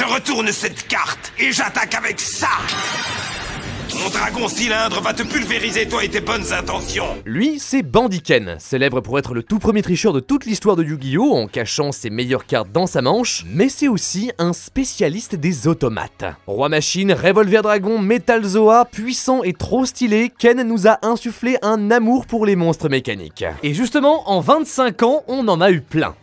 Je retourne cette carte et j'attaque avec ça. Mon dragon cylindre va te pulvériser, toi et tes bonnes intentions. Lui, c'est Bandiken, célèbre pour être le tout premier tricheur de toute l'histoire de Yu-Gi-Oh! En cachant ses meilleures cartes dans sa manche, mais c'est aussi un spécialiste des automates. Roi Machine, Revolver Dragon, Metal Zoa, puissant et trop stylé, Ken nous a insufflé un amour pour les monstres mécaniques. Et justement, en 25 ans, on en a eu plein.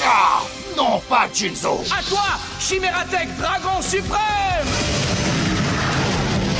Ah, non, pas Jinzo. À toi, Chimeratech Dragon Suprême!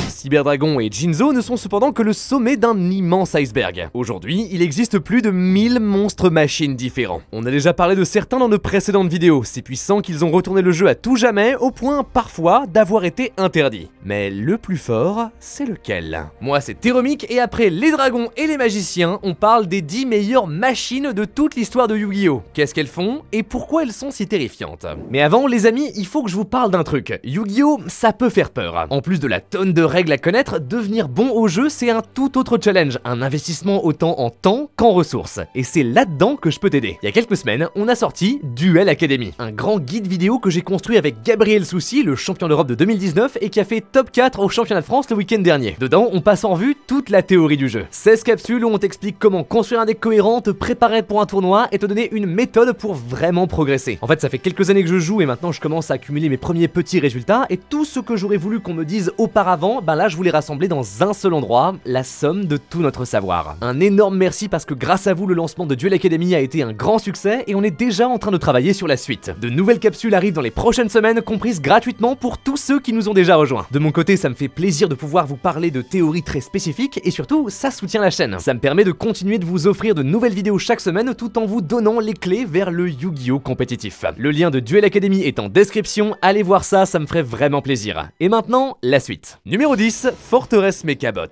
Cyberdragon et Jinzo ne sont cependant que le sommet d'un immense iceberg. Aujourd'hui, il existe plus de 1000 monstres machines différents. On a déjà parlé de certains dans de précédentes vidéos, si puissants qu'ils ont retourné le jeu à tout jamais, au point parfois d'avoir été interdits. Mais le plus fort, c'est lequel? Moi c'est Théromique et après les dragons et les magiciens, on parle des 10 meilleures machines de toute l'histoire de Yu-Gi-Oh! Qu'est-ce qu'elles font et pourquoi elles sont si terrifiantes? Mais avant les amis, il faut que je vous parle d'un truc. Yu-Gi-Oh! Ça peut faire peur. En plus de la tonne de règles à connaître, devenir bon au jeu c'est un tout autre challenge, un investissement autant en temps qu'en ressources. Et c'est là-dedans que je peux t'aider. Il y a quelques semaines, on a sorti Duel Academy, un grand guide vidéo que j'ai construit avec Gabriel Soucy, le champion d'Europe de 2019 et qui a fait top 4 au championnat de France le week-end dernier. Dedans, on passe en revue toute la théorie du jeu. 16 capsules où on t'explique comment construire un deck cohérent, te préparer pour un tournoi et te donner une méthode pour vraiment progresser. En fait, ça fait quelques années que je joue et maintenant je commence à accumuler mes premiers petits résultats et tout ce que j'aurais voulu qu'on me dise auparavant, ben là je voulais rassembler dans un seul endroit, la somme de tout notre savoir. Un énorme merci parce que grâce à vous, le lancement de Duel Academy a été un grand succès et on est déjà en train de travailler sur la suite. De nouvelles capsules arrivent dans les prochaines semaines, comprises gratuitement pour tous ceux qui nous ont déjà rejoints. De mon côté, ça me fait plaisir de pouvoir vous parler de théories très spécifiques et surtout, ça soutient la chaîne. Ça me permet de continuer de vous offrir de nouvelles vidéos chaque semaine tout en vous donnant les clés vers le Yu-Gi-Oh! Compétitif. Le lien de Duel Academy est en description, allez voir ça, ça me ferait vraiment plaisir. Et maintenant, la suite. Numéro 10, Forteresse Mechabot.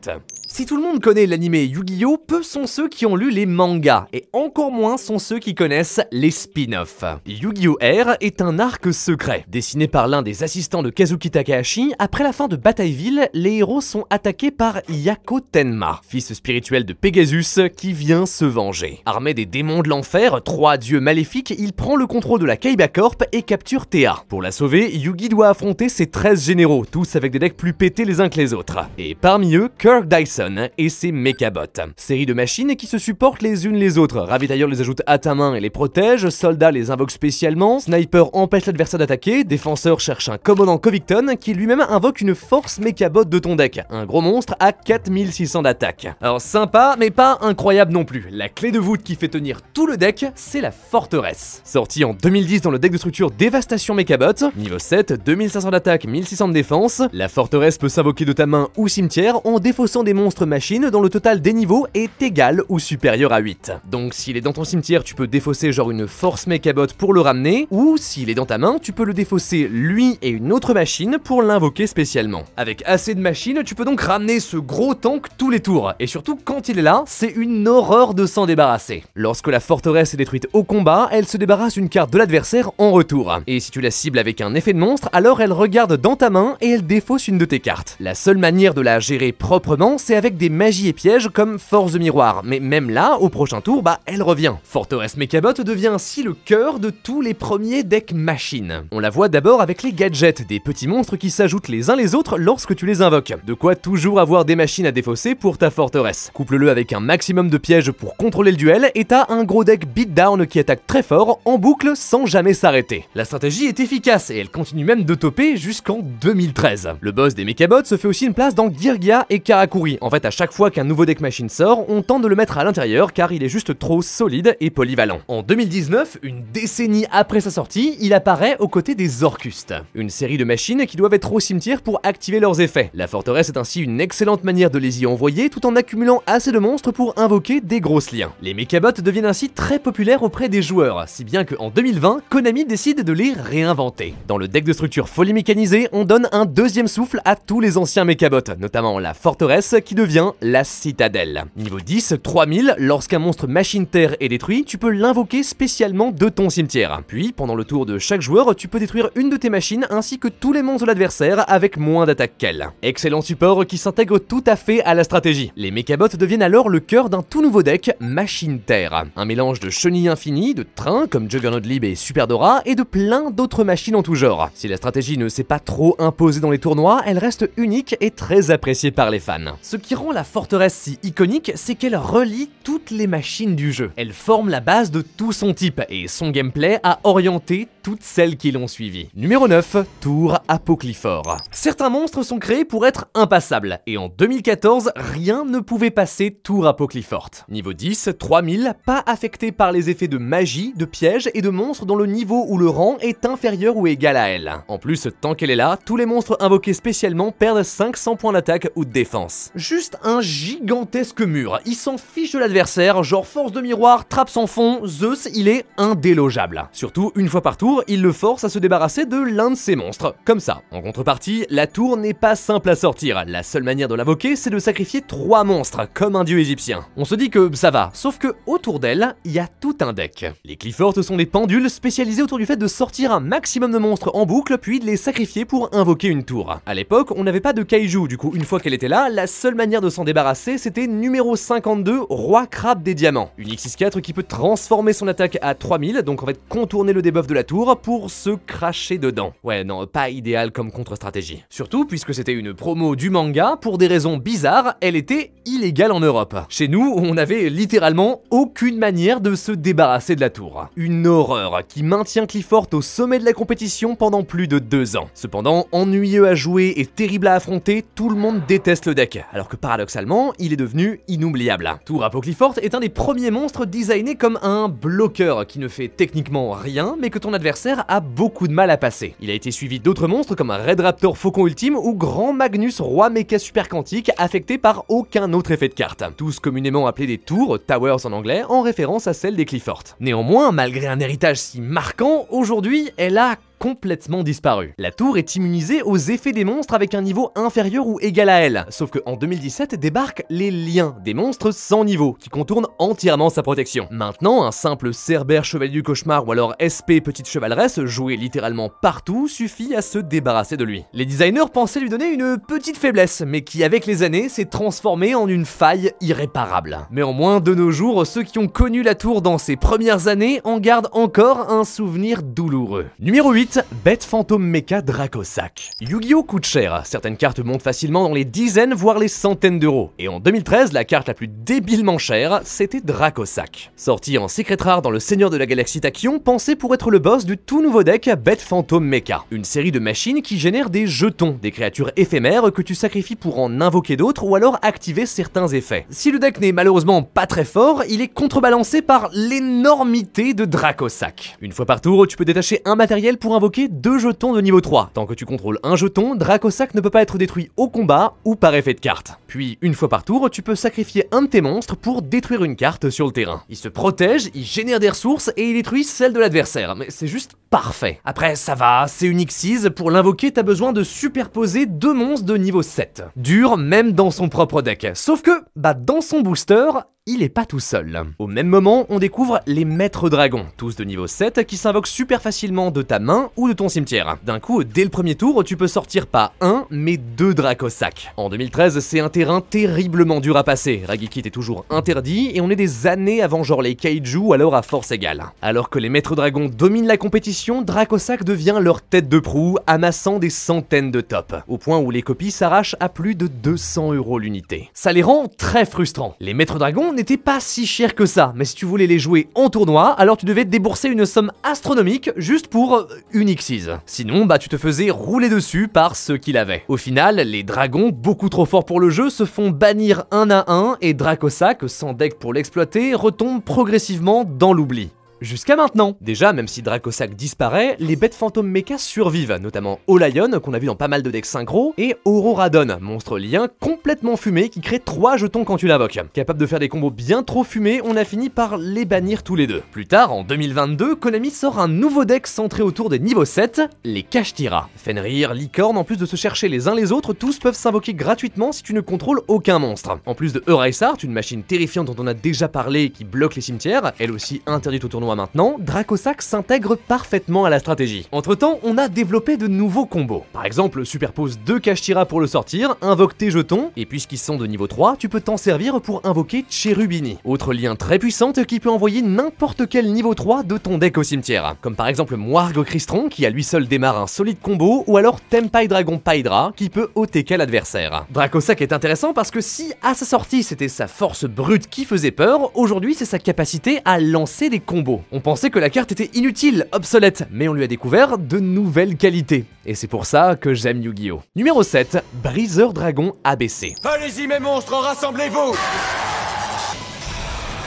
Si tout le monde connaît l'animé Yu-Gi-Oh!, peu sont ceux qui ont lu les mangas, et encore moins sont ceux qui connaissent les spin-offs. Yu-Gi-Oh! R est un arc secret. Dessiné par l'un des assistants de Kazuki Takahashi, après la fin de Batailleville, les héros sont attaqués par Yako Tenma, fils spirituel de Pegasus, qui vient se venger. Armé des démons de l'enfer, 3 dieux maléfiques, il prend le contrôle de la Kaiba Corp et capture Théa. Pour la sauver, Yugi doit affronter ses 13 généraux, tous avec des decks plus pétés les uns que les autres. Et parmi eux, Kirk Dyson et ses Mechabots. Série de machines qui se supportent les unes les autres. Ravitailleur les ajoute à ta main et les protège, Soldat les invoque spécialement, Sniper empêche l'adversaire d'attaquer, Défenseur cherche un commandant Covington qui lui-même invoque une force Mechabot de ton deck, un gros monstre à 4600 d'attaque. Alors sympa, mais pas incroyable non plus. La clé de voûte qui fait tenir tout le deck, c'est la forteresse. Sortie en 2010 dans le deck de structure Dévastation Mechabot, niveau 7, 2500 d'attaque, 1600 de défense, la forteresse peut s'invoquer de ta main ou cimetière en défaussant des monstres machines dont le total des niveaux est égal ou supérieur à 8. Donc s'il est dans ton cimetière, tu peux défausser genre une force Mechabot pour le ramener, ou s'il est dans ta main, tu peux le défausser lui et une autre machine pour l'invoquer spécialement. Avec assez de machines, tu peux donc ramener ce gros tank tous les tours, et surtout quand il est là, c'est une horreur de s'en débarrasser. Lorsque la forteresse est détruite au combat, elle se débarrasse d'une carte de l'adversaire en retour. Et si tu la cibles avec un effet de monstre, alors elle regarde dans ta main et elle défausse une de tes cartes. La seule manière de la gérer proprement, c'est avec des magies et pièges comme force de miroir, mais même là, au prochain tour, bah elle revient. Forteresse Mechabot devient ainsi le cœur de tous les premiers decks machines. On la voit d'abord avec les gadgets, des petits monstres qui s'ajoutent les uns les autres lorsque tu les invoques. De quoi toujours avoir des machines à défausser pour ta forteresse. Couple-le avec un maximum de pièges pour contrôler le duel et t'as un gros deck beatdown qui attaque très fort en boucle sans jamais s'arrêter. La stratégie est efficace et elle continue même de topper jusqu'en 2013. Le boss des Mechabots se fait aussi une place dans Girgia et Karakuri. En fait, à chaque fois qu'un nouveau deck machine sort, on tente de le mettre à l'intérieur car il est juste trop solide et polyvalent. En 2019, une décennie après sa sortie, il apparaît aux côtés des Orcustes, une série de machines qui doivent être au cimetière pour activer leurs effets. La forteresse est ainsi une excellente manière de les y envoyer tout en accumulant assez de monstres pour invoquer des grosses liens. Les Mechabots deviennent ainsi très populaires auprès des joueurs, si bien qu'en 2020, Konami décide de les réinventer. Dans le deck de structure folie mécanisée, on donne un deuxième souffle à tous les anciens Mechabots, notamment la forteresse qui devient la citadelle. Niveau 10, 3000, lorsqu'un monstre machine terre est détruit, tu peux l'invoquer spécialement de ton cimetière. Puis, pendant le tour de chaque joueur, tu peux détruire une de tes machines ainsi que tous les monstres de l'adversaire avec moins d'attaque qu'elle. Excellent support qui s'intègre tout à fait à la stratégie. Les mécabots deviennent alors le cœur d'un tout nouveau deck, Machine Terre. Un mélange de chenilles infinies, de trains comme Juggernaut Lib et Superdora et de plein d'autres machines en tout genre. Si la stratégie ne s'est pas trop imposée dans les tournois, elle reste unique et très appréciée par les fans. Ce qui rend la forteresse si iconique, c'est qu'elle relie toutes les machines du jeu. Elle forme la base de tout son type et son gameplay a orienté toutes celles qui l'ont suivi. Numéro 9, Tour Apocliphore. Certains monstres sont créés pour être impassables, et en 2014, rien ne pouvait passer Tour Apocliphore. Niveau 10, 3000, pas affecté par les effets de magie, de pièges et de monstres dont le niveau ou le rang est inférieur ou égal à elle. En plus, tant qu'elle est là, tous les monstres invoqués spécialement perdent 500 points d'attaque ou de défense. Juste un gigantesque mur, il s'en fiche de l'adversaire, genre force de miroir, trappe sans fond, Zeus, il est indélogeable. Surtout, une fois par tour, il le force à se débarrasser de l'un de ses monstres, comme ça. En contrepartie, la tour n'est pas simple à sortir, la seule manière de l'invoquer, c'est de sacrifier 3 monstres, comme un dieu égyptien. On se dit que ça va, sauf que autour d'elle, il y a tout un deck. Les Clifford sont des pendules spécialisés autour du fait de sortir un maximum de monstres en boucle, puis de les sacrifier pour invoquer une tour. À l'époque, on n'avait pas de kaiju, du coup, une fois qu'elle était là, la seule manière de s'en débarrasser, c'était numéro 52, Roi Crabe des Diamants. Une X64 qui peut transformer son attaque à 3000, donc en fait contourner le debuff de la tour pour se cracher dedans. Ouais, non, pas idéal comme contre-stratégie. Surtout, puisque c'était une promo du manga, pour des raisons bizarres, elle était illégale en Europe. Chez nous, on avait littéralement aucune manière de se débarrasser de la tour. Une horreur qui maintient Clifford au sommet de la compétition pendant plus de 2 ans. Cependant, ennuyeux à jouer et terrible à affronter, tout le monde déteste le deck, alors que paradoxalement, il est devenu inoubliable. Tour Apocliphore est un des premiers monstres designés comme un bloqueur qui ne fait techniquement rien, mais que ton adversaire a beaucoup de mal à passer. Il a été suivi d'autres monstres comme Red Raptor Faucon Ultime ou Grand Magnus Roi Mecha Super Quantique affectés par aucun autre effet de carte. Tous communément appelés des tours, towers en anglais, en référence à celle des Clifford. Néanmoins, malgré un héritage si marquant, aujourd'hui, elle a complètement disparu. La tour est immunisée aux effets des monstres avec un niveau inférieur ou égal à elle, sauf qu'en 2017 débarquent les liens, des monstres sans niveau, qui contournent entièrement sa protection. Maintenant, un simple Cerbère Chevalier du Cauchemar ou alors SP Petite Chevaleresse, joué littéralement partout, suffit à se débarrasser de lui. Les designers pensaient lui donner une petite faiblesse, mais qui avec les années s'est transformée en une faille irréparable. Néanmoins, de nos jours, ceux qui ont connu la tour dans ses premières années en gardent encore un souvenir douloureux. Numéro 8, Bête Fantôme Mecha Dracosac. Yu-Gi-Oh coûte cher, certaines cartes montent facilement dans les dizaines voire les centaines d'euros, et en 2013 la carte la plus débilement chère, c'était Dracosac. Sorti en secret rare dans le Seigneur de la Galaxie Tachyon, pensé pour être le boss du tout nouveau deck Bête Fantôme Mecha, une série de machines qui génèrent des jetons, des créatures éphémères que tu sacrifies pour en invoquer d'autres ou alors activer certains effets. Si le deck n'est malheureusement pas très fort, il est contrebalancé par l'énormité de Dracosac. Une fois par tour, tu peux détacher un matériel pour invoquer 2 jetons de niveau 3. Tant que tu contrôles un jeton, Dracosac ne peut pas être détruit au combat ou par effet de carte. Puis, une fois par tour, tu peux sacrifier un de tes monstres pour détruire une carte sur le terrain. Il se protège, il génère des ressources et il détruit celle de l'adversaire, mais c'est juste parfait. Après, ça va, c'est une X6, pour l'invoquer, t'as besoin de superposer 2 monstres de niveau 7. Dur même dans son propre deck. Sauf que, dans son booster, il est pas tout seul. Au même moment, on découvre les Maîtres Dragons, tous de niveau 7, qui s'invoquent super facilement de ta main ou de ton cimetière. D'un coup, dès le premier tour, tu peux sortir pas 1, mais 2 Dracosac. En 2013, c'est un terrain terriblement dur à passer. Ragikit est toujours interdit, et on est des années avant genre les Kaiju, alors à force égale. Alors que les Maîtres Dragons dominent la compétition, Dracosac devient leur tête de proue, amassant des centaines de tops, au point où les copies s'arrachent à plus de 200 € l'unité. Ça les rend très frustrants. Les Maîtres Dragons n'étaient pas si chers que ça, mais si tu voulais les jouer en tournoi, alors tu devais débourser une somme astronomique juste pour une X6. Sinon, tu te faisais rouler dessus par ceux qui l'avaient. Au final, les dragons, beaucoup trop forts pour le jeu, se font bannir un à un, et Dracosac, sans deck pour l'exploiter, retombe progressivement dans l'oubli. Jusqu'à maintenant. Déjà, même si Dracossack disparaît, les bêtes fantômes mecha survivent, notamment Olion, qu'on a vu dans pas mal de decks synchro, et Auroradon, monstre lien complètement fumé qui crée 3 jetons quand tu l'invoques. Capable de faire des combos bien trop fumés, on a fini par les bannir tous les deux. Plus tard, en 2022, Konami sort un nouveau deck centré autour des niveaux 7, les Kashtira. Fenrir, Licorne, en plus de se chercher les uns les autres, tous peuvent s'invoquer gratuitement si tu ne contrôles aucun monstre. En plus de Eraserheart, une machine terrifiante dont on a déjà parlé et qui bloque les cimetières, elle aussi interdite au tournoi maintenant, Dracossack s'intègre parfaitement à la stratégie. Entre temps, on a développé de nouveaux combos. Par exemple, superpose 2 Kashtira pour le sortir, invoque tes jetons, et puisqu'ils sont de niveau 3, tu peux t'en servir pour invoquer Cherubini. Autre lien très puissante qui peut envoyer n'importe quel niveau 3 de ton deck au cimetière. Comme par exemple Moarg Crystron qui à lui seul démarre un solide combo, ou alors Tempai Dragon Paidra qui peut OTK l'adversaire. Dracossack est intéressant parce que si à sa sortie c'était sa force brute qui faisait peur, aujourd'hui c'est sa capacité à lancer des combos. On pensait que la carte était inutile, obsolète, mais on lui a découvert de nouvelles qualités. Et c'est pour ça que j'aime Yu-Gi-Oh! Numéro 7, Briseur Dragon ABC. Allez-y mes monstres, rassemblez-vous!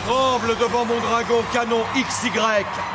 Tremble devant mon dragon canon XY!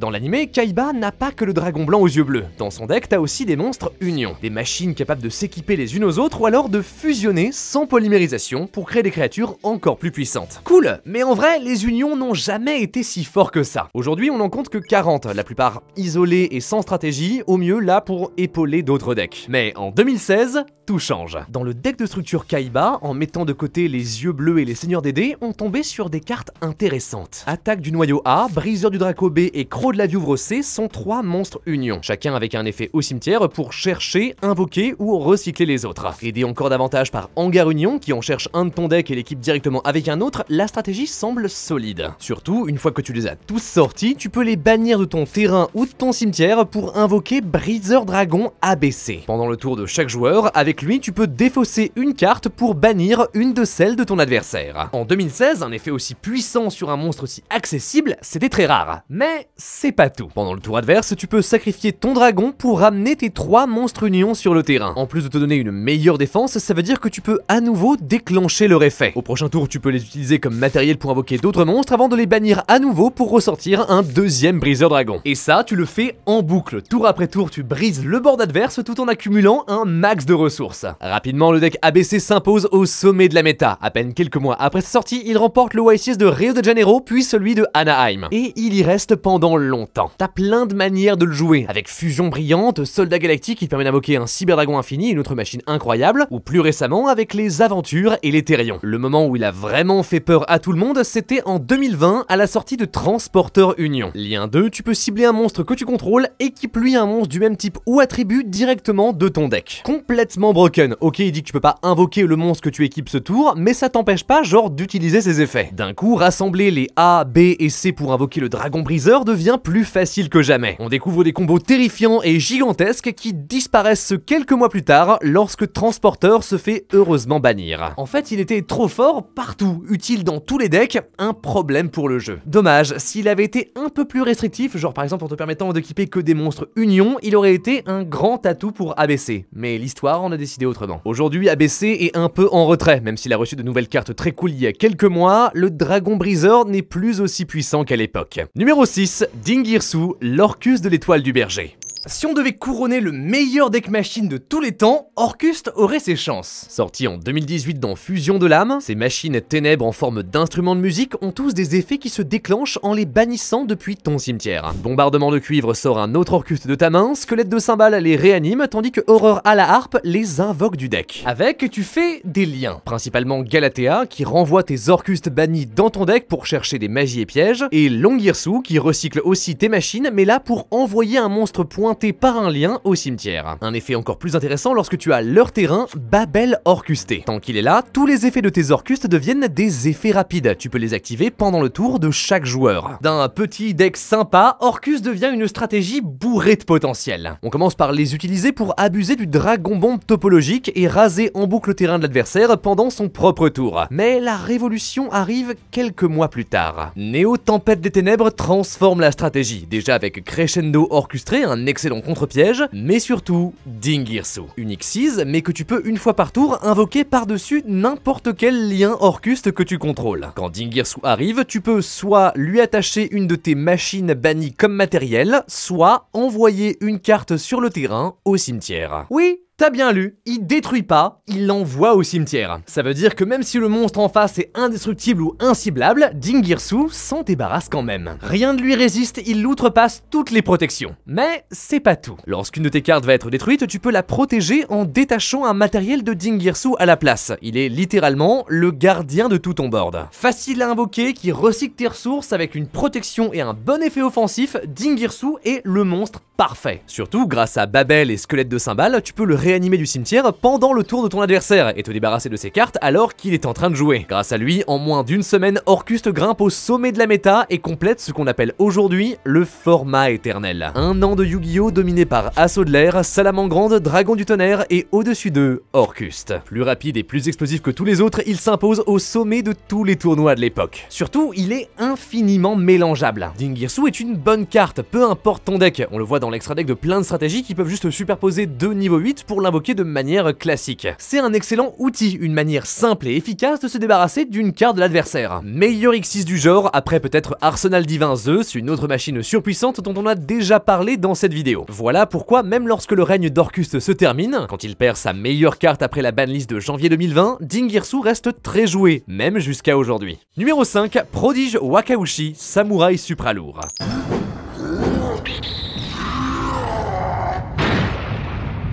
Dans l'animé, Kaiba n'a pas que le dragon blanc aux yeux bleus. Dans son deck, t'as aussi des monstres unions. Des machines capables de s'équiper les unes aux autres ou alors de fusionner sans polymérisation pour créer des créatures encore plus puissantes. Cool, mais en vrai, les unions n'ont jamais été si forts que ça. Aujourd'hui, on n'en compte que 40, la plupart isolées et sans stratégie, au mieux là pour épauler d'autres decks. Mais en 2016, tout change. Dans le deck de structure Kaiba, en mettant de côté les yeux bleus et les seigneurs des dés, on tombait sur des cartes intéressantes. Attaque du noyau A, Briseur du Draco B et Croc de la Viouvre C sont 3 monstres unions, chacun avec un effet au cimetière pour chercher, invoquer ou recycler les autres. Aidé encore davantage par Hangar Union qui en cherche un de ton deck et l'équipe directement avec un autre, la stratégie semble solide. Surtout, une fois que tu les as tous sortis, tu peux les bannir de ton terrain ou de ton cimetière pour invoquer Briseur Dragon ABC. Pendant le tour de chaque joueur, avec lui tu peux défausser une carte pour bannir une de celles de ton adversaire. En 2016, un effet aussi puissant sur un monstre aussi accessible, c'était très rare. Mais c'est pas tout. Pendant le tour adverse, tu peux sacrifier ton dragon pour ramener tes 3 monstres unions sur le terrain. En plus de te donner une meilleure défense, ça veut dire que tu peux à nouveau déclencher leur effet. Au prochain tour, tu peux les utiliser comme matériel pour invoquer d'autres monstres avant de les bannir à nouveau pour ressortir un deuxième briseur dragon. Et ça, tu le fais en boucle. Tour après tour, tu brises le board adverse tout en accumulant un max de ressources. Rapidement, le deck ABC s'impose au sommet de la méta. À peine quelques mois après sa sortie, il remporte le YCS de Rio de Janeiro, puis celui de Anaheim. Et il y reste pendant longtemps. T'as plein de manières de le jouer, avec Fusion Brillante, Soldat Galactique qui te permet d'invoquer un Cyberdragon Infini, une autre machine incroyable, ou plus récemment avec les Aventures et les Thérions. Le moment où il a vraiment fait peur à tout le monde, c'était en 2020 à la sortie de Transporteur Union. Lien 2, tu peux cibler un monstre que tu contrôles, équipe-lui un monstre du même type ou attribut directement de ton deck. Complètement broken. Ok, il dit que tu peux pas invoquer le monstre que tu équipes ce tour, mais ça t'empêche pas genre d'utiliser ses effets. D'un coup, rassembler les A, B et C pour invoquer le dragon briseur devient plus facile que jamais. On découvre des combos terrifiants et gigantesques qui disparaissent quelques mois plus tard lorsque Transporteur se fait heureusement bannir. En fait, il était trop fort partout, utile dans tous les decks, un problème pour le jeu. Dommage, s'il avait été un peu plus restrictif, genre par exemple en te permettant d'équiper que des monstres unions, il aurait été un grand atout pour ABC. Mais l'histoire en a décidé autrement. Aujourd'hui, ABC est un peu en retrait, même s'il a reçu de nouvelles cartes très cool il y a quelques mois, le dragon briseur n'est plus aussi puissant qu'à l'époque. Numéro 6, Dingirsu, l'Orcus de l'étoile du berger. Si on devait couronner le meilleur deck machine de tous les temps, Orcus aurait ses chances. Sorti en 2018 dans Fusion de l'âme, ces machines ténèbres en forme d'instruments de musique ont tous des effets qui se déclenchent en les bannissant depuis ton cimetière. Bombardement de cuivre sort un autre Orcus de ta main, Squelette de cymbale les réanime, tandis que Horreur à la harpe les invoque du deck. Avec, tu fais des liens, principalement Galatea qui renvoie tes Orcus bannis dans ton deck pour chercher des magies et pièges, et Longirsu qui recycle aussi tes machines, mais là pour envoyer un monstre pointé par un lien au cimetière. Un effet encore plus intéressant lorsque tu as leur terrain, Babel Orcusté. Tant qu'il est là, tous les effets de tes Orcustes deviennent des effets rapides. Tu peux les activer pendant le tour de chaque joueur. D'un petit deck sympa, Orcus devient une stratégie bourrée de potentiel. On commence par les utiliser pour abuser du dragon bombe topologique et raser en boucle le terrain de l'adversaire pendant son propre tour. Mais la révolution arrive quelques mois plus tard. Néo Tempête des Ténèbres transforme la stratégie, déjà avec Crescendo Orcustré, un excellent d'excellents contre-pièges, mais surtout Dingirsu. Unique Xyz, mais que tu peux une fois par tour invoquer par-dessus n'importe quel lien Orcuste que tu contrôles. Quand Dingirsu arrive, tu peux soit lui attacher une de tes machines bannies comme matériel, soit envoyer une carte sur le terrain au cimetière. Oui, t'as bien lu, il détruit pas, il l'envoie au cimetière. Ça veut dire que même si le monstre en face est indestructible ou inciblable, Dingirsu s'en débarrasse quand même. Rien ne lui résiste, il outrepasse toutes les protections. Mais c'est pas tout. Lorsqu'une de tes cartes va être détruite, tu peux la protéger en détachant un matériel de Dingirsu à la place. Il est littéralement le gardien de tout ton board. Facile à invoquer, qui recycle tes ressources avec une protection et un bon effet offensif, Dingirsu est le monstre parfait. Surtout, grâce à Babel et Squelette de Cymbale, tu peux le réanimer du cimetière pendant le tour de ton adversaire et te débarrasser de ses cartes alors qu'il est en train de jouer. Grâce à lui, en moins d'une semaine, Orcuste grimpe au sommet de la méta et complète ce qu'on appelle aujourd'hui le format éternel. Un an de Yu-Gi-Oh! Dominé par Assaut de l'air, Salamangrande, Dragon du tonnerre et au-dessus d'eux, Orcuste. Plus rapide et plus explosif que tous les autres, il s'impose au sommet de tous les tournois de l'époque. Surtout, il est infiniment mélangeable. Dingirsu est une bonne carte, peu importe ton deck. On le voit dans l'extra deck de plein de stratégies qui peuvent juste superposer deux niveaux 8 pour l'invoquer de manière classique. C'est un excellent outil, une manière simple et efficace de se débarrasser d'une carte de l'adversaire. Meilleur X6 du genre, après peut-être Arsenal Divin Zeus, une autre machine surpuissante dont on a déjà parlé dans cette vidéo. Voilà pourquoi même lorsque le règne d'Orcuste se termine, quand il perd sa meilleure carte après la banlist de janvier 2020, Dingirsu reste très joué, même jusqu'à aujourd'hui. Numéro 5, Prodige Wakaushi, Samouraï Supralourd.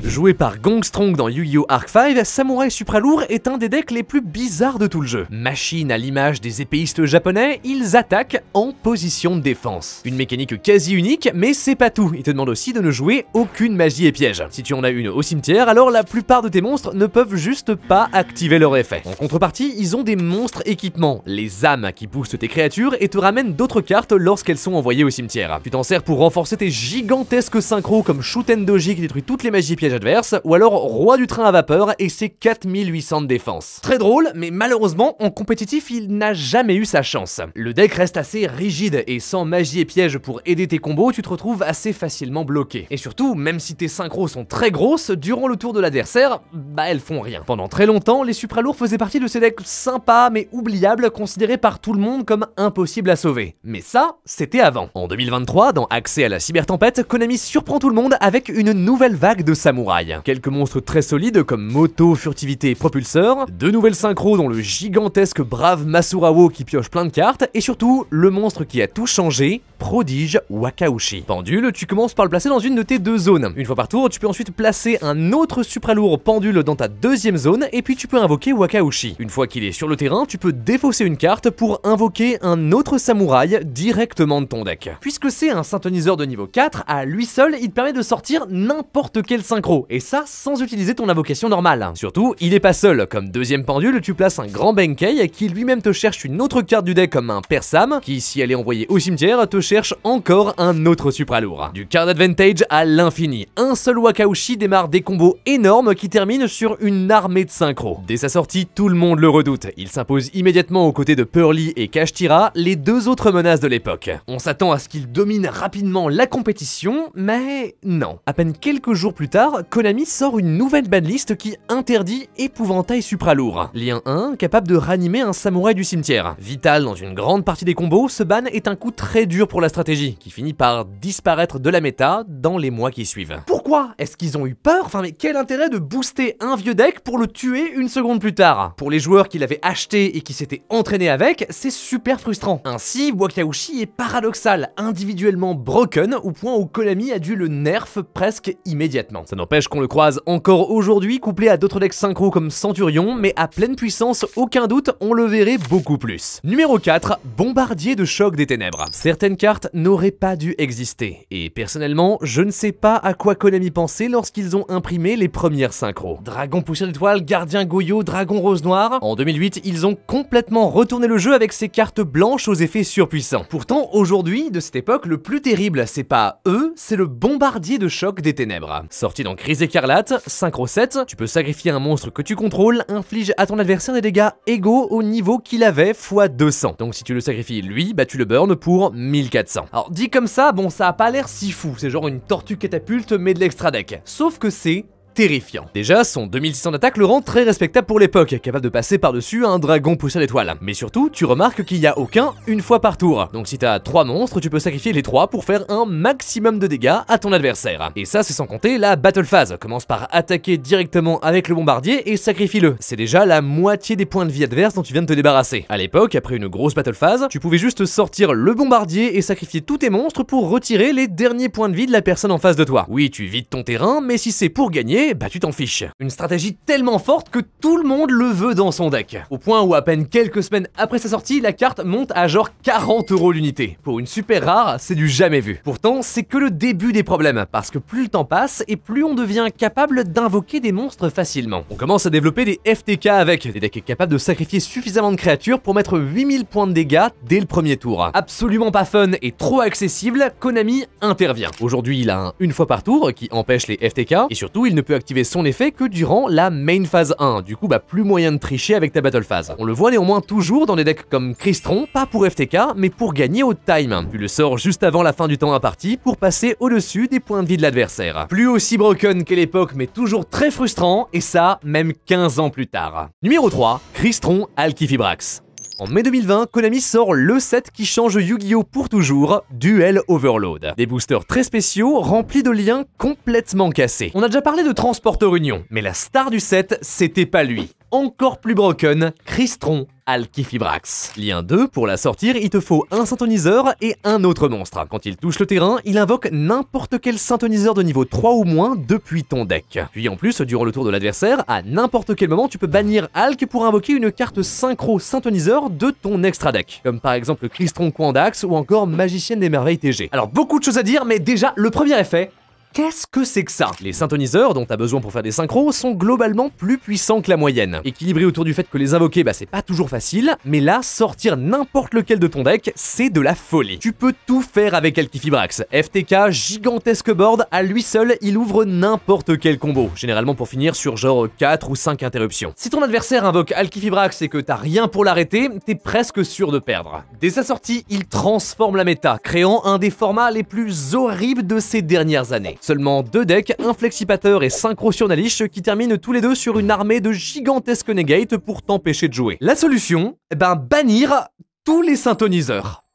Joué par Gongstrong dans Yu-Gi-Oh! Arc 5, Samouraï Supralourd est un des decks les plus bizarres de tout le jeu. Machine à l'image des épéistes japonais, ils attaquent en position de défense. Une mécanique quasi unique, mais c'est pas tout. Il te demande aussi de ne jouer aucune magie et piège. Si tu en as une au cimetière, alors la plupart de tes monstres ne peuvent juste pas activer leur effet. En contrepartie, ils ont des monstres équipements, les âmes qui boostent tes créatures et te ramènent d'autres cartes lorsqu'elles sont envoyées au cimetière. Tu t'en sers pour renforcer tes gigantesques synchros comme Shuten Doji qui détruit toutes les magies et pièges adverse, ou alors Roi du train à vapeur et ses 4800 de défense. Très drôle, mais malheureusement, en compétitif, il n'a jamais eu sa chance. Le deck reste assez rigide, et sans magie et piège pour aider tes combos, tu te retrouves assez facilement bloqué. Et surtout, même si tes synchros sont très grosses, durant le tour de l'adversaire, bah elles font rien. Pendant très longtemps, les Supralourds faisaient partie de ces decks sympas mais oubliables, considérés par tout le monde comme impossibles à sauver. Mais ça, c'était avant. En 2023, dans Accès à la cybertempête, Konami surprend tout le monde avec une nouvelle vague de samouraïs. Quelques monstres très solides comme Moto, Furtivité et Propulseur, deux nouvelles synchros dont le gigantesque brave Masurawo qui pioche plein de cartes, et surtout le monstre qui a tout changé, Prodige Wakaushi. Pendule, tu commences par le placer dans une de tes deux zones. Une fois par tour, tu peux ensuite placer un autre Supralourd Pendule dans ta deuxième zone, et puis tu peux invoquer Wakaushi. Une fois qu'il est sur le terrain, tu peux défausser une carte pour invoquer un autre samouraï directement de ton deck. Puisque c'est un synthoniseur de niveau 4, à lui seul, il te permet de sortir n'importe quel synchro, et ça sans utiliser ton invocation normale. Surtout, il est pas seul. Comme deuxième pendule, tu places un grand Benkei qui lui-même te cherche une autre carte du deck comme un Persam, qui si elle est envoyée au cimetière, te cherche encore un autre Supralourd. Du card advantage à l'infini. Un seul Wakaushi démarre des combos énormes qui terminent sur une armée de synchro. Dès sa sortie, tout le monde le redoute. Il s'impose immédiatement aux côtés de Pearly et Kashtira, les deux autres menaces de l'époque. On s'attend à ce qu'il domine rapidement la compétition, mais non. À peine quelques jours plus tard, Konami sort une nouvelle banlist qui interdit Épouvantail Supralourd. Lien 1, capable de ranimer un samouraï du cimetière. Vital dans une grande partie des combos, ce ban est un coup très dur pour la stratégie, qui finit par disparaître de la méta dans les mois qui suivent. Pourquoi est-ce qu'ils ont eu peur? Enfin mais quel intérêt de booster un vieux deck pour le tuer une seconde plus tard? Pour les joueurs qui l'avaient acheté et qui s'étaient entraînés avec, c'est super frustrant. Ainsi, Wakaushi est paradoxal, individuellement broken, au point où Konami a dû le nerf presque immédiatement. Ça n'empêche qu'on le croise encore aujourd'hui, couplé à d'autres decks synchro comme Centurion, mais à pleine puissance, aucun doute, on le verrait beaucoup plus. Numéro 4, Bombardier de Choc des Ténèbres. Certaines cartes n'auraient pas dû exister, et personnellement, je ne sais pas à quoi Konami pensait lorsqu'ils ont imprimé les premières synchros. Dragon Poussière d'étoile, Gardien Goyo, Dragon Rose Noire. En 2008, ils ont complètement retourné le jeu avec ces cartes blanches aux effets surpuissants. Pourtant, aujourd'hui, de cette époque, le plus terrible, c'est pas eux, c'est le Bombardier de Choc des Ténèbres. Sorti dans Dans Crise écarlate, Synchro 7, tu peux sacrifier un monstre que tu contrôles, inflige à ton adversaire des dégâts égaux au niveau qu'il avait x 200. Donc si tu le sacrifies lui, bah tu le burn pour 1400. Alors dit comme ça, bon ça a pas l'air si fou, c'est genre une tortue catapulte mais de l'extra deck. Sauf que c'est terrifiant. Déjà, son 2600 d'attaque le rend très respectable pour l'époque, capable de passer par-dessus un dragon pousseur d'étoiles. Mais surtout, tu remarques qu'il n'y a aucun une fois par tour. Donc si t'as 3 monstres, tu peux sacrifier les 3 pour faire un maximum de dégâts à ton adversaire. Et ça, c'est sans compter la battle phase. Commence par attaquer directement avec le bombardier et sacrifie-le. C'est déjà la moitié des points de vie adverses dont tu viens de te débarrasser. À l'époque, après une grosse battle phase, tu pouvais juste sortir le bombardier et sacrifier tous tes monstres pour retirer les derniers points de vie de la personne en face de toi. Oui, tu vides ton terrain, mais si c'est pour gagner, bah tu t'en fiches. Une stratégie tellement forte que tout le monde le veut dans son deck. Au point où à peine quelques semaines après sa sortie, la carte monte à genre 40 € l'unité. Pour une super rare, c'est du jamais vu. Pourtant, c'est que le début des problèmes, parce que plus le temps passe et plus on devient capable d'invoquer des monstres facilement. On commence à développer des FTK avec, des decks capables de sacrifier suffisamment de créatures pour mettre 8000 points de dégâts dès le premier tour. Absolument pas fun et trop accessible, Konami intervient. Aujourd'hui, il a un une fois par tour qui empêche les FTK, et surtout, il ne peut activer son effet que durant la main phase 1, du coup bah plus moyen de tricher avec ta battle phase. On le voit néanmoins toujours dans des decks comme Crystron, pas pour FTK, mais pour gagner au time. Tu le sors juste avant la fin du temps imparti pour passer au-dessus des points de vie de l'adversaire. Plus aussi broken qu'à l'époque, mais toujours très frustrant, et ça, même 15 ans plus tard. Numéro 3, Crystron Alquifibrax. En mai 2020, Konami sort le set qui change Yu-Gi-Oh! Pour toujours, Duel Overload. Des boosters très spéciaux, remplis de liens complètement cassés. On a déjà parlé de Transporteur Union, mais la star du set, c'était pas lui. Encore plus broken, Crystron Alquifibrax. Lien 2, pour la sortir, il te faut un synthoniseur et un autre monstre. Quand il touche le terrain, il invoque n'importe quel synthoniseur de niveau 3 ou moins depuis ton deck. Puis en plus, durant le tour de l'adversaire, à n'importe quel moment, tu peux bannir Alk pour invoquer une carte synchro synthoniseur de ton extra deck. Comme par exemple Crystron Quandax ou encore Magicienne des Merveilles TG. Alors beaucoup de choses à dire, mais déjà, le premier effet... Qu'est-ce que c'est que ça? Les synthoniseurs dont t'as besoin pour faire des synchros sont globalement plus puissants que la moyenne. Équilibrés autour du fait que les invoquer, bah c'est pas toujours facile, mais là, sortir n'importe lequel de ton deck, c'est de la folie. Tu peux tout faire avec Alquifibrax. FTK, gigantesque board, à lui seul, il ouvre n'importe quel combo, généralement pour finir sur genre 4 ou 5 interruptions. Si ton adversaire invoque Alquifibrax et que t'as rien pour l'arrêter, t'es presque sûr de perdre. Dès sa sortie, il transforme la méta, créant un des formats les plus horribles de ces dernières années. Seulement 2 decks, un Flexipateur et Synchro sur Nalish qui terminent tous les deux sur une armée de gigantesques negates pour t'empêcher de jouer. La solution, bannir tous les synthoniseurs.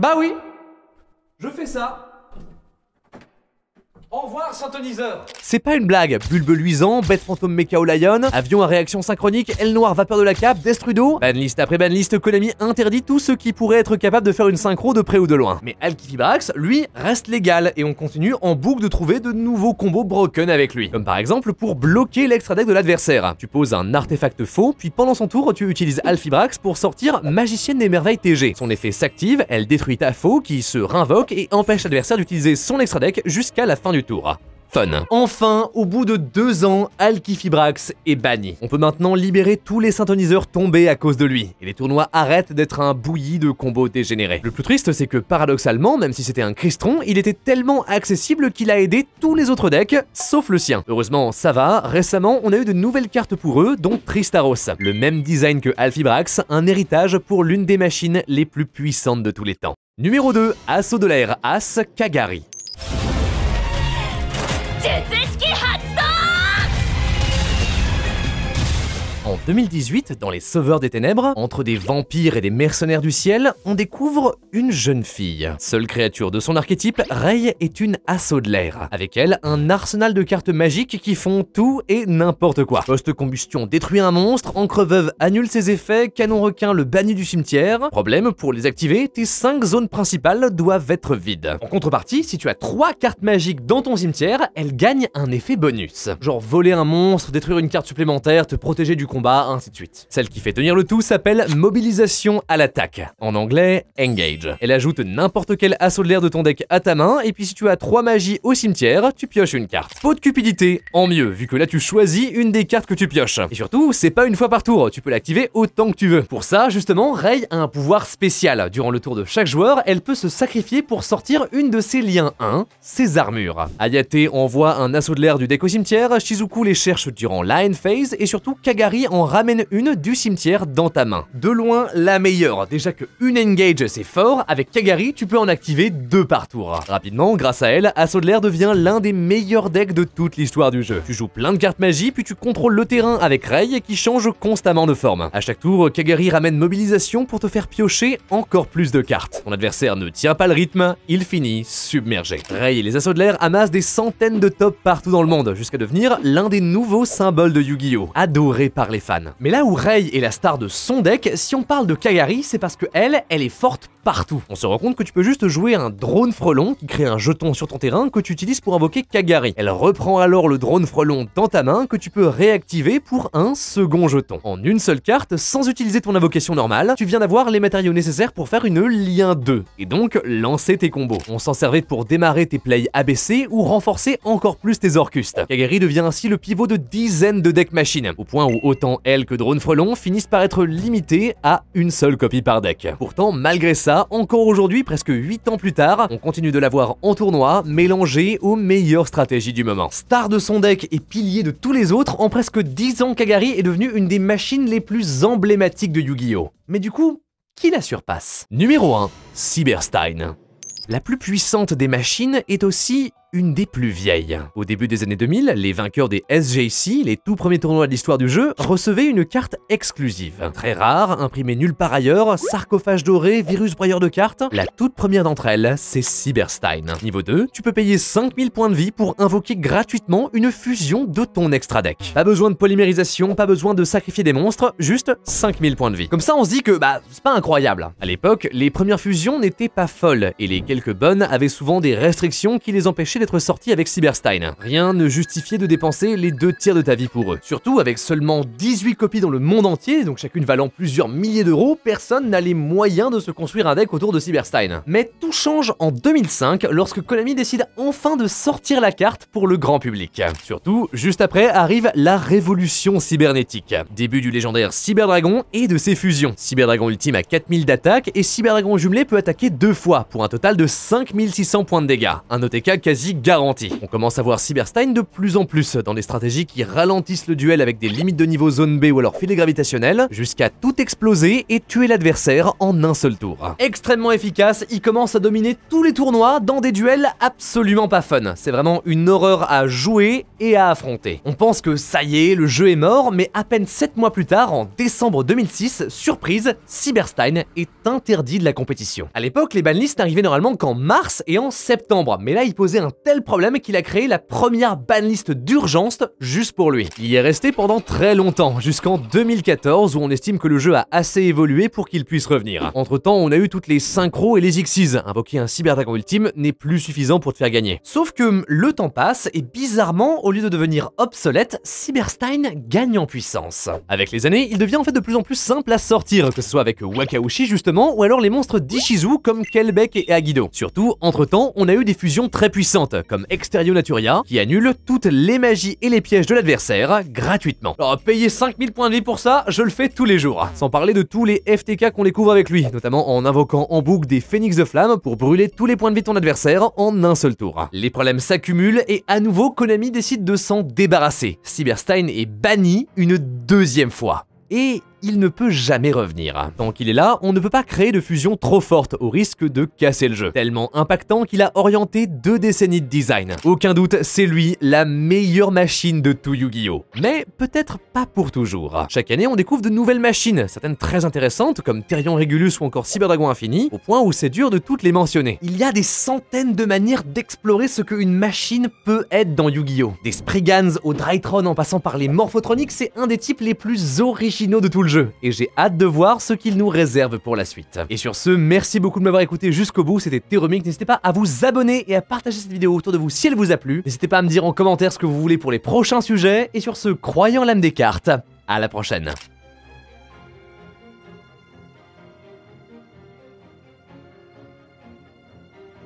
Bah oui, je fais ça. Au revoir, synthoniseur. C'est pas une blague. Bulbe luisant, bête fantôme Mecha Lion, avion à réaction synchronique, aile noire, vapeur de la cape, Destrudo. Banlist après banlist, Konami interdit tout ce qui pourrait être capable de faire une synchro de près ou de loin. Mais Alquifibrax, lui, reste légal et on continue en boucle de trouver de nouveaux combos broken avec lui. Comme par exemple pour bloquer l'extra deck de l'adversaire. Tu poses un artefact faux, puis pendant son tour, tu utilises Alquifibrax pour sortir Magicienne des Merveilles TG. Son effet s'active, elle détruit ta faux qui se réinvoque et empêche l'adversaire d'utiliser son extra deck jusqu'à la fin du tour. Fun. Enfin, au bout de 2 ans, Alquifibrax est banni. On peut maintenant libérer tous les synthoniseurs tombés à cause de lui, et les tournois arrêtent d'être un bouilli de combos dégénérés. Le plus triste, c'est que paradoxalement, même si c'était un Crystron, il était tellement accessible qu'il a aidé tous les autres decks, sauf le sien. Heureusement, ça va, récemment, on a eu de nouvelles cartes pour eux, dont Tristaros. Le même design que Alquifibrax, un héritage pour l'une des machines les plus puissantes de tous les temps. Numéro 2, Assaut de l'air, As Kagari. En 2018, dans Les Sauveurs des Ténèbres, entre des vampires et des mercenaires du ciel, on découvre une jeune fille. Seule créature de son archétype, Rei est une assaut de l'air. Avec elle, un arsenal de cartes magiques qui font tout et n'importe quoi. Post-combustion détruit un monstre, encre veuve annule ses effets, canon requin le bannit du cimetière. Problème, pour les activer, tes 5 zones principales doivent être vides. En contrepartie, si tu as 3 cartes magiques dans ton cimetière, elles gagnent un effet bonus. Genre voler un monstre, détruire une carte supplémentaire, te protéger du combat, ainsi de suite. Celle qui fait tenir le tout s'appelle mobilisation à l'attaque, en anglais engage. Elle ajoute n'importe quel assaut de l'air de ton deck à ta main, et puis si tu as 3 magies au cimetière, tu pioches une carte. Pot de cupidité, en mieux, vu que là tu choisis une des cartes que tu pioches. Et surtout, c'est pas une fois par tour, tu peux l'activer autant que tu veux. Pour ça, justement, Rei a un pouvoir spécial. Durant le tour de chaque joueur, elle peut se sacrifier pour sortir une de ses liens 1, ses armures. Hayate envoie un assaut de l'air du deck au cimetière, Shizuku les cherche durant la end phase, et surtout Kagari en ramène une du cimetière dans ta main. De loin, la meilleure. Déjà que une engage c'est fort, avec Kagari, tu peux en activer 2 par tour. Rapidement, grâce à elle, assaut de l'air devient l'un des meilleurs decks de toute l'histoire du jeu. Tu joues plein de cartes magie, puis tu contrôles le terrain avec Rei qui change constamment de forme. À chaque tour, Kagari ramène mobilisation pour te faire piocher encore plus de cartes. Ton adversaire ne tient pas le rythme, il finit submergé. Rei et les assauts de l'air amassent des centaines de tops partout dans le monde, jusqu'à devenir l'un des nouveaux symboles de Yu-Gi-Oh! Adoré par les fans. Mais là où Rei est la star de son deck, si on parle de Kagari, c'est parce que elle est forte partout. On se rend compte que tu peux juste jouer un drone frelon qui crée un jeton sur ton terrain que tu utilises pour invoquer Kagari. Elle reprend alors le drone frelon dans ta main que tu peux réactiver pour un second jeton. En une seule carte, sans utiliser ton invocation normale, tu viens d'avoir les matériaux nécessaires pour faire une lien 2, et donc lancer tes combos. On s'en servait pour démarrer tes plays ABC ou renforcer encore plus tes Orcustes. Kagari devient ainsi le pivot de dizaines de deck machines, au point où autant elle que Drone Frelon finissent par être limités à une seule copie par deck. Pourtant, malgré ça, encore aujourd'hui, presque 8 ans plus tard, on continue de l'avoir en tournoi, mélangé aux meilleures stratégies du moment. Star de son deck et pilier de tous les autres, en presque 10 ans, Kagari est devenue une des machines les plus emblématiques de Yu-Gi-Oh! Mais du coup, qui la surpasse? Numéro 1, Cyberstein. La plus puissante des machines est aussi une des plus vieilles. Au début des années 2000, les vainqueurs des SJC, les tout premiers tournois de l'histoire du jeu, recevaient une carte exclusive. Très rare, imprimée nulle part ailleurs, sarcophage doré, virus broyeur de cartes. La toute première d'entre elles, c'est Cyberstein. Niveau 2, tu peux payer 5000 points de vie pour invoquer gratuitement une fusion de ton extra deck. Pas besoin de polymérisation, pas besoin de sacrifier des monstres, juste 5000 points de vie. Comme ça, on se dit que, c'est pas incroyable. À l'époque, les premières fusions n'étaient pas folles, et les quelques bonnes avaient souvent des restrictions qui les empêchaient d'être sortis avec Cyberstein. Rien ne justifiait de dépenser les 2 tiers de ta vie pour eux. Surtout avec seulement 18 copies dans le monde entier, donc chacune valant plusieurs milliers d'euros, personne n'a les moyens de se construire un deck autour de Cyberstein. Mais tout change en 2005 lorsque Konami décide enfin de sortir la carte pour le grand public. Surtout, juste après arrive la révolution cybernétique. Début du légendaire Cyberdragon et de ses fusions. Cyberdragon ultime a 4000 d'attaque et Cyberdragon jumelé peut attaquer 2 fois pour un total de 5600 points de dégâts. Un OTK quasi garanti. On commence à voir Cyberstein de plus en plus dans des stratégies qui ralentissent le duel avec des limites de niveau zone B ou alors filet gravitationnel, jusqu'à tout exploser et tuer l'adversaire en un seul tour. Extrêmement efficace, il commence à dominer tous les tournois dans des duels absolument pas fun. C'est vraiment une horreur à jouer et à affronter. On pense que ça y est, le jeu est mort, mais à peine 7 mois plus tard, en décembre 2006, surprise, Cyberstein est interdit de la compétition. À l'époque, les banlists n'arrivaient normalement qu'en mars et en septembre, mais là il posait un tel problème qu'il a créé la première banlist d'urgence juste pour lui. Il y est resté pendant très longtemps, jusqu'en 2014 où on estime que le jeu a assez évolué pour qu'il puisse revenir. Entre temps, on a eu toutes les synchros et les Xyz. Invoquer un Cyberdragon ultime n'est plus suffisant pour te faire gagner. Sauf que le temps passe et bizarrement, au lieu de devenir obsolète, Cyberstein gagne en puissance. Avec les années, il devient en fait de plus en plus simple à sortir, que ce soit avec Wakaushi justement, ou alors les monstres d'Ishizu comme Kelbeck et Agido. Surtout, entre temps, on a eu des fusions très puissantes, comme Exterio Naturia, qui annule toutes les magies et les pièges de l'adversaire gratuitement. Alors payer 5000 points de vie pour ça, je le fais tous les jours. Sans parler de tous les FTK qu'on découvre avec lui, notamment en invoquant en boucle des phénix de flamme pour brûler tous les points de vie de ton adversaire en un seul tour. Les problèmes s'accumulent et à nouveau Konami décide de s'en débarrasser. Cyberstein est banni une deuxième fois. Et il ne peut jamais revenir. Tant qu'il est là, on ne peut pas créer de fusion trop forte au risque de casser le jeu. Tellement impactant qu'il a orienté 2 décennies de design. Aucun doute, c'est lui la meilleure machine de tout Yu-Gi-Oh! Mais peut-être pas pour toujours. Chaque année, on découvre de nouvelles machines, certaines très intéressantes comme Therion Regulus ou encore Cyberdragon Infini, au point où c'est dur de toutes les mentionner. Il y a des centaines de manières d'explorer ce qu'une machine peut être dans Yu-Gi-Oh! Des Spriggans au Drytron en passant par les Morphotronics, c'est un des types les plus originaux de tout le jeu, et j'ai hâte de voir ce qu'il nous réserve pour la suite. Et sur ce, merci beaucoup de m'avoir écouté jusqu'au bout, c'était Théromique, n'hésitez pas à vous abonner et à partager cette vidéo autour de vous si elle vous a plu, n'hésitez pas à me dire en commentaire ce que vous voulez pour les prochains sujets, et sur ce, croyez en l'âme des cartes, à la prochaine.